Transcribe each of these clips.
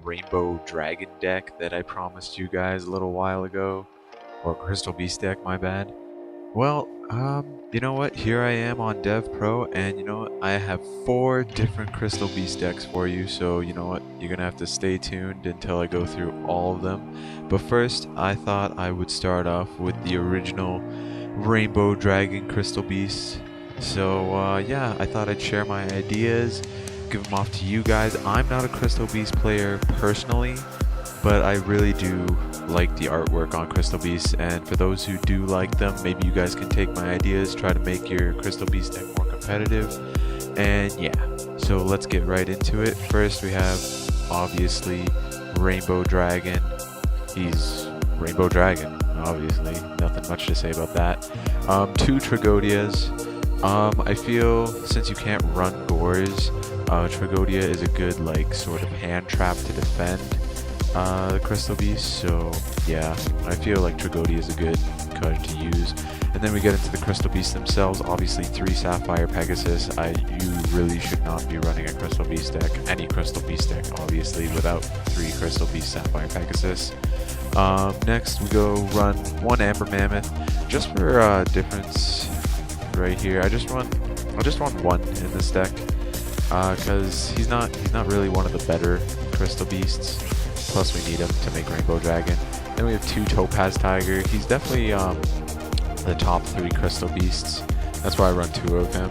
Rainbow Dragon deck that I promised you guys a little while ago, or Crystal Beast deck, my bad. Well, you know what? Here I am on Dev Pro, and you know what? I have 4 different Crystal Beast decks for you, so you know what? You're gonna have to stay tuned until I go through all of them. But first, I thought I would start off with the original Rainbow Dragon Crystal Beast. So, yeah, I thought I'd share my ideas, give them off to you guys. I'm not a Crystal Beast player personally, but I really do like the artwork on Crystal Beasts, and for those who do like them, maybe you guys can take my ideas, try to make your Crystal Beast deck more competitive, and yeah, so let's get right into it. First we have, obviously, Rainbow Dragon. He's Rainbow Dragon, obviously, nothing much to say about that. 2 Tragodias. I feel since you can't run Gores, Tragodia is a good, like, sort of hand trap to defend the Crystal Beast, so yeah, I feel like Tragodia is a good card to use. And then we get into the Crystal Beasts themselves. Obviously 3 Sapphire Pegasus. You really should not be running a Crystal Beast deck, any Crystal Beast deck, obviously, without 3 Crystal Beast Sapphire Pegasus. Next we go run 1 Amber Mammoth, just for difference right here. I just run 1 in this deck, because he's not really one of the better Crystal Beasts. Plus we need him to make Rainbow Dragon. Then we have 2 Topaz Tiger. He's definitely the top 3 Crystal Beasts. That's why I run 2 of him.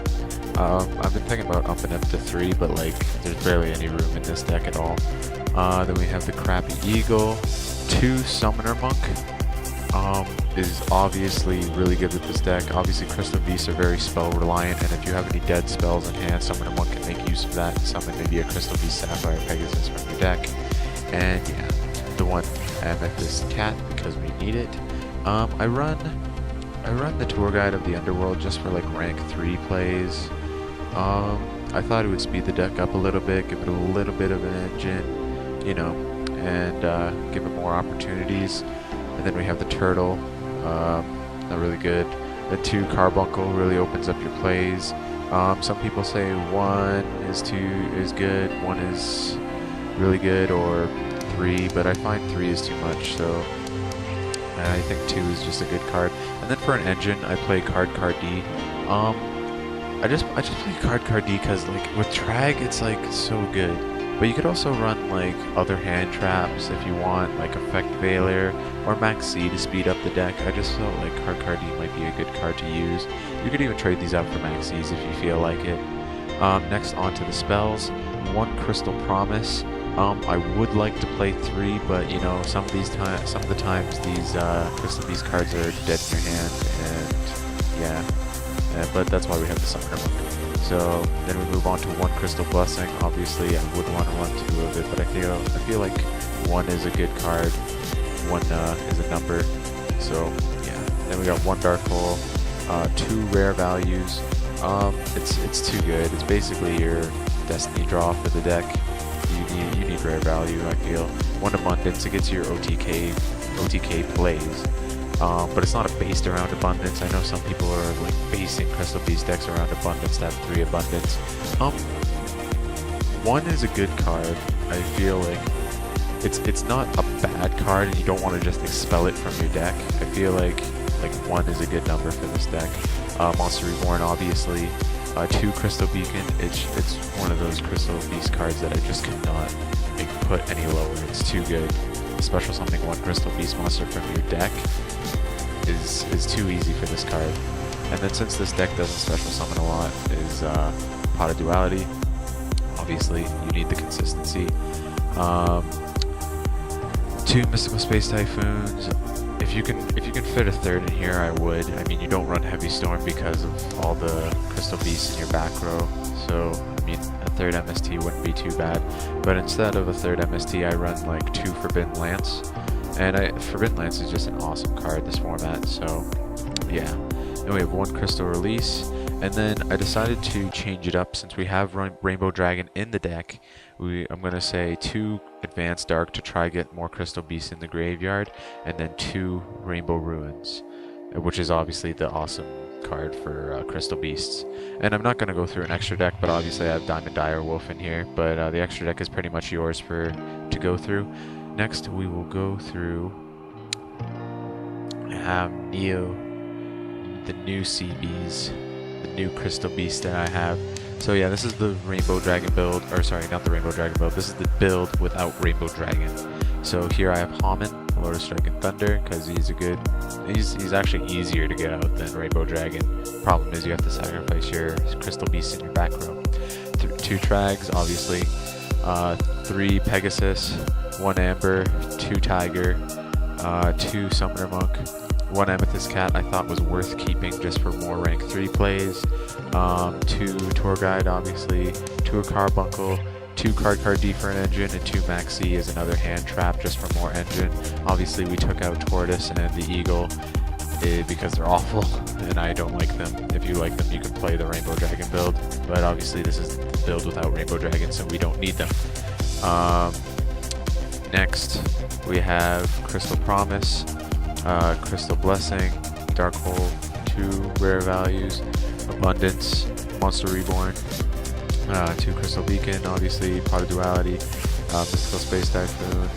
I've been thinking about upping him to 3, but like there's barely any room in this deck at all. Then we have the Crappy Eagle. 2 Summoner Monk is obviously really good with this deck. Obviously Crystal Beasts are very spell reliant, and if you have any dead spells in hand, Summoner Monk can make use of that and summon maybe a Crystal Beast Sapphire Pegasus from your deck. And yeah, the 1 Amethyst Cat because we need it. I run the Tour Guide of the Underworld just for like rank 3 plays. I thought it would speed the deck up a little bit, give it a little bit of an engine, you know, and give it more opportunities. And then we have the Turtle, not really good. The 2 Carbuncle really opens up your plays. Some people say 1 is good, 1 is really good, or 3, but I find 3 is too much, so I think 2 is just a good card. And then for an engine, I play Card D. I just play Card D because like with Trag, it's like so good. But you could also run like other hand traps if you want, like Effect Veiler or Max C to speed up the deck. I just felt like Card D might be a good card to use. You could even trade these out for Max Cs if you feel like it. Next, on to the spells. 1 Crystal Promise. I would like to play 3, but you know, some of the times these Crystal Beast cards are dead in your hand, and yeah, but that's why we have the Summoner Monk. So then we move on to 1 Crystal Blessing. Obviously, I would want to run 2 of it, but I feel like 1 is a good card, 1 is a number. So yeah, then we got 1 Dark Hole, 2 Rare Values. It's too good. It's basically your Destiny draw for the deck. You need rare value, I feel. 1 Abundance, it gets your OTK plays. But it's not based around Abundance. I know some people are like basing Crystal Beast decks around Abundance to have 3 Abundance. 1 is a good card. I feel like it's not a bad card, and you don't want to just expel it from your deck. I feel like 1 is a good number for this deck. Monster Reborn, obviously. 2 Crystal Beacon. It's one of those Crystal Beast cards that I just cannot put any lower. It's too good. Special summoning 1 Crystal Beast monster from your deck is too easy for this card. And then since this deck doesn't special summon a lot, is Pot of Duality. Obviously, you need the consistency. 2 Mystical Space Typhoons. If you can fit a 3rd in here, I would. I mean, you don't run Heavy Storm because of all the Crystal Beasts in your back row, so I mean, a 3rd MST wouldn't be too bad. But instead of a 3rd MST, I run like 2 Forbidden Lance, and Forbidden Lance is just an awesome card this format. So yeah. Then we have 1 Crystal Release, and then I decided to change it up since we have Rainbow Dragon in the deck. I'm going to say 2 Advanced Dark to try get more Crystal Beasts in the graveyard, and then 2 Rainbow Ruins. which is obviously the awesome card for Crystal Beasts. And I'm not going to go through an extra deck, but obviously I have Diamond Dire Wolf in here, but the extra deck is pretty much yours to go through. Next, we will go through Neo, the new CBs, the new Crystal Beast that I have. So yeah, this is the Rainbow Dragon build, or sorry, not the Rainbow Dragon build, this is the build without Rainbow Dragon. So here I have Hammond, Lord of Strike and Thunder, because he's actually easier to get out than Rainbow Dragon. Problem is you have to sacrifice your Crystal Beast in your back row. 2 Trags, obviously, 3 Pegasus, 1 Amber, 2 Tiger, 2 Summoner Monk, 1 Amethyst Cat I thought was worth keeping just for more rank 3 plays, 2 Tour Guide obviously, 2 Carbuncle, 2 Card D for an engine, and 2 Maxi as another hand trap just for more engine. Obviously we took out Tortoise and the Eagle because they're awful and I don't like them. If you like them you can play the Rainbow Dragon build, but obviously this is the build without Rainbow Dragon so we don't need them. Next we have Crystal Promise, Crystal Blessing, Dark Hole, 2 rare values, Abundance, Monster Reborn, 2 Crystal Beacon, obviously, Pot of Duality, Mystical Space Typhoon,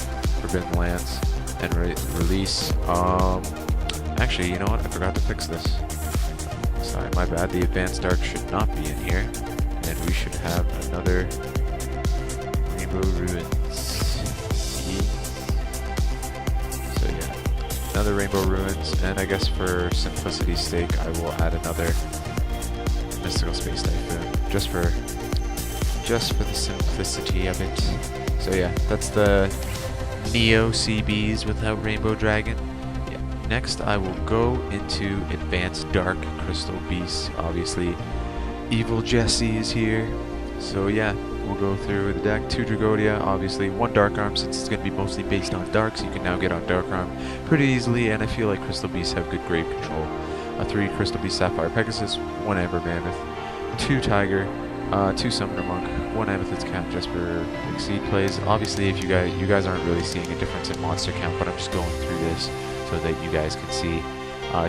Forbidden Lance, and Release. Actually, you know what? I forgot to fix this. Sorry, my bad. The Advanced Dark should not be in here, and we should have another Rainbow Ruins. So yeah, another Rainbow Ruins, and I guess for simplicity's sake, I will add another Mystical Space Typhoon, just for the simplicity of it. So yeah, that's the Neo CBs without Rainbow Dragon. Yeah. Next, I will go into Advanced Dark Crystal Beasts. Obviously, Evil Jesse is here. So yeah, we'll go through the deck. 2 Dragodia, obviously, 1 Dark Arm since it's going to be mostly based on Dark, so you can now get on Dark Arm pretty easily, and I feel like Crystal Beasts have good grave control. 3 Crystal Beast Sapphire Pegasus, 1 Amber Mammoth, 2 Tiger, 2 Summoner Monk, 1 Amethyst Cat just for Exceed plays. Obviously, if you guys aren't really seeing a difference in monster count, but I'm just going through this so that you guys can see.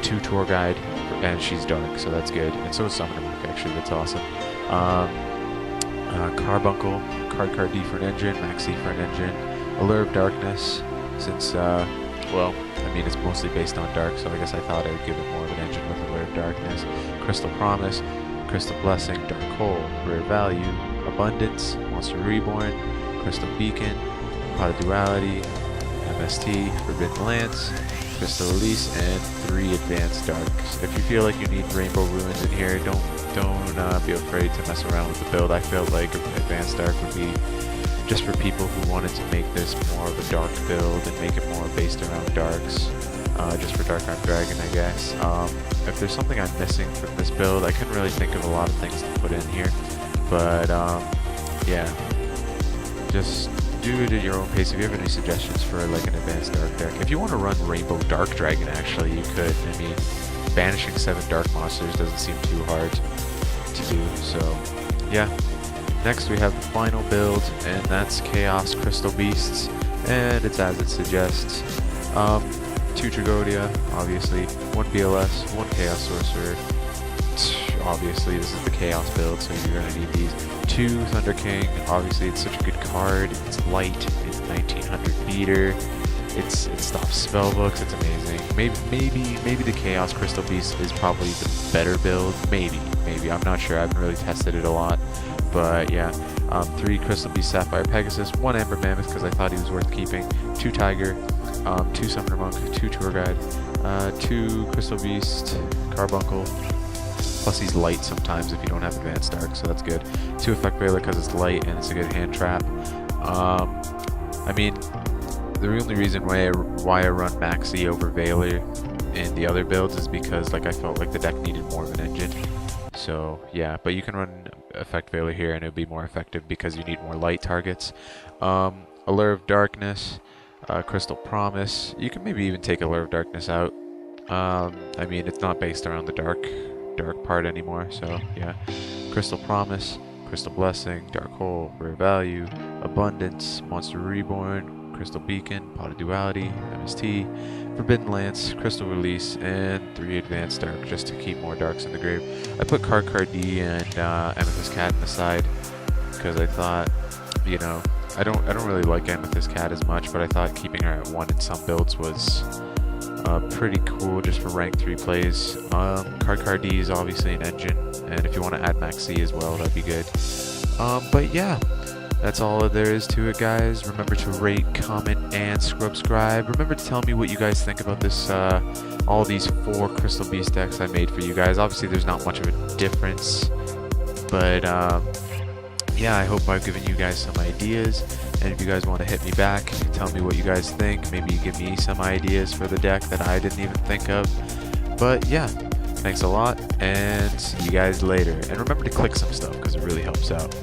2 Tour Guide, and she's dark, so that's good. And so is Summoner Monk, actually, that's awesome. Carbuncle, Card D for an engine, Maxi for an engine, Allure of Darkness, since, well, I mean, it's mostly based on Dark, so I guess I thought I would give it more of an engine with Allure of Darkness. Crystal Promise, Crystal Blessing, Dark Hole, Rare Value, Abundance, Monster Reborn, Crystal Beacon, Pot of Duality, MST, Forbidden Lance, Crystal Release, and 3 Advanced Darks. If you feel like you need Rainbow Ruins in here, don't be afraid to mess around with the build. I felt like Advanced Dark would be just for people who wanted to make this more of a dark build and make it more based around darks. Just for Dark Arm Dragon, I guess. If there's something I'm missing from this build, I couldn't really think of a lot of things to put in here. But, yeah. Just do it at your own pace. If you have any suggestions for, like, an Advanced Dark deck. If you want to run Rainbow Dark Dragon, actually, you could. I mean, banishing 7 Dark Monsters doesn't seem too hard to do. So, yeah. Next, we have the final build, and that's Chaos Crystal Beasts. And it's as it suggests. 2 Dragodia, obviously, 1 BLS, 1 Chaos Sorcerer. Obviously, this is the Chaos build, so you're gonna need these. 2 Thunder King, obviously it's such a good card. It's light, it's 1900 meter. It stops spellbooks. It's amazing. Maybe the Chaos Crystal Beast is probably the better build. Maybe. I'm not sure. I haven't really tested it a lot, but yeah. 3 Crystal Beast Sapphire Pegasus, 1 Amber Mammoth because I thought he was worth keeping. 2 Tiger. 2 Summoner Monk, 2 Tour Guide, 2 Crystal Beast, Carbuncle, plus he's light sometimes if you don't have Advanced Dark, so that's good. 2 Effect Veiler because it's light and it's a good hand trap. I mean, the only reason why I run Maxi over Veiler in the other builds is because like I felt like the deck needed more of an engine. So yeah, but you can run Effect Veiler here and it would be more effective because you need more light targets. Allure of Darkness, Crystal Promise. You can maybe even take Allure of Darkness out. I mean, it's not based around the dark part anymore, so yeah. Crystal Promise, Crystal Blessing, Dark Hole, Rare Value, Abundance, Monster Reborn, Crystal Beacon, Pot of Duality, MST, Forbidden Lance, Crystal Release, and 3 Advanced Dark, just to keep more darks in the grave. I put Card D and Amethyst Cat in the side because I thought, you know, I don't really like Amethyst Cat as much, but I thought keeping her at 1 in some builds was pretty cool just for rank 3 plays. Card D is obviously an engine, and if you want to add Max C as well, that'd be good. But yeah, that's all there is to it, guys. Remember to rate, comment, and SCRUB-Scribe. Remember to tell me what you guys think about this, all these 4 Crystal Beast decks I made for you guys. Obviously, there's not much of a difference, but yeah, I hope I've given you guys some ideas. And if you guys want to hit me back, tell me what you guys think. Maybe give me some ideas for the deck that I didn't even think of. But yeah, thanks a lot, and see you guys later. And remember to click some stuff because it really helps out.